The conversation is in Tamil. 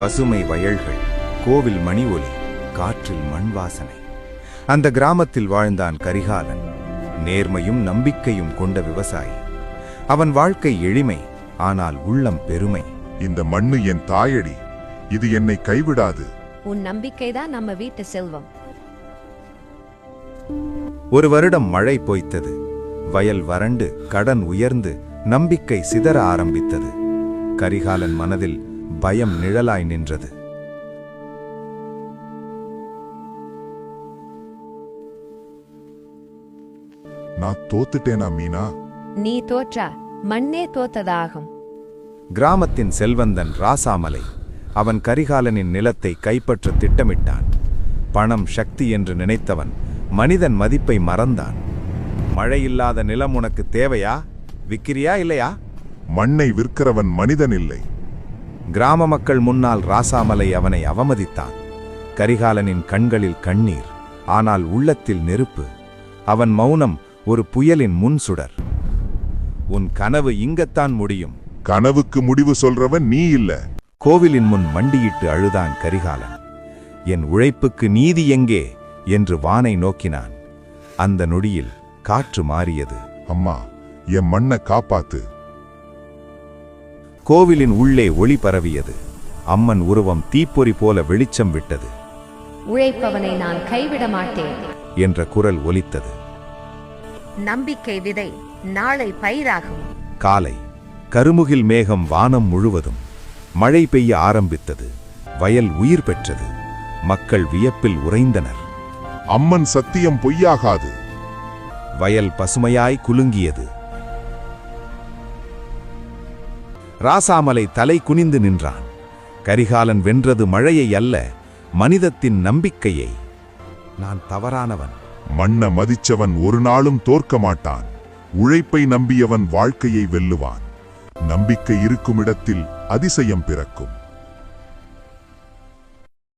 பசுமை வயல்கள், கோவில் மணி ஒலி, காற்றில் மண் வாசனை. அந்த கிராமத்தில் வாழ்ந்தான் கரிகாலன். நேர்மையும் நம்பிக்கையும் கொண்ட விவசாயி. அவன் வாழ்க்கை எளிமை, ஆனால் உள்ளம் பெருமை. இந்த மண்ணு என் தாயடி, இது என்னை கைவிடாது. உன் நம்பிக்கைதான் நம்ம வீட்டு செல்வம். ஒரு வருடம் மழை பொய்த்தது. வயல் வறண்டு, கடன் உயர்ந்து, நம்பிக்கை சிதற ஆரம்பித்தது. கரிகாலன் மனதில் பயம் நிழலாய் நின்றது. நான் தோத்துட்டேனா மீனா? நீ தோற்றா மண்ணே தோத்ததாகும். கிராமத்தின் செல்வந்தன் ராசாமலை. அவன் கரிகாலனின் நிலத்தை கைப்பற்ற திட்டமிட்டான். பணம் சக்தி என்று நினைத்தவன் மனிதன் மதிப்பை மறந்தான். மழையில்லாத நிலம் உனக்கு தேவையா? விக்கிரியா இல்லையா? மண்ணை விற்கிறவன் மனிதன் இல்லை. கிராம மக்கள் முன்னால் ராசாமலை அவனை அவமதித்தான். கரிகாலனின் கண்களில் கண்ணீர், ஆனால் உள்ளத்தில் நெருப்பு. அவன் மௌனம் ஒரு புயலின் முன் சுடர். உன் கனவு இங்கத்தான் முடியும். கனவுக்கு முடிவு சொல்றவன் நீ இல்ல. கோவிலின் முன் மண்டியிட்டு அழுதான் கரிகாலன். என் உழைப்புக்கு நீதி எங்கே என்று வானை நோக்கினான். அந்த நொடியில் காற்று மாறியது. அம்மா, என் மண்ணை காப்பாத்து. கோவிலின் உள்ளே ஒளி பரவியது. அம்மன் உருவம் தீப்பொறி போல வெளிச்சம் விட்டது. உழைப்பவனை நான் கைவிட மாட்டேன் என்ற குரல் ஒலித்தது. நம்பிக்கை விதை நாளை பயிராகும். காலை கருமுகில் மேகம் வானம் முழுவதும். மழை பெய்ய ஆரம்பித்தது. வயல் உயிர் பெற்றது. மக்கள் வியப்பில் உறைந்தனர். அம்மன் சத்தியம் பொய்யாகாது. வயல் பசுமையாய் குலுங்கியது. ராசாமலை தலை குனிந்து நின்றான். கரிகாலன் வென்றது மழையை அல்ல, மனிதத்தின் நம்பிக்கையை. நான் தவறானவன். மண்ண மதிச்சவன் ஒரு நாளும் தோற்க மாட்டான். உழைப்பை நம்பியவன் வாழ்க்கையை வெல்லுவான். நம்பிக்கை இருக்கும் இடத்தில் அதிசயம் பிறக்கும்.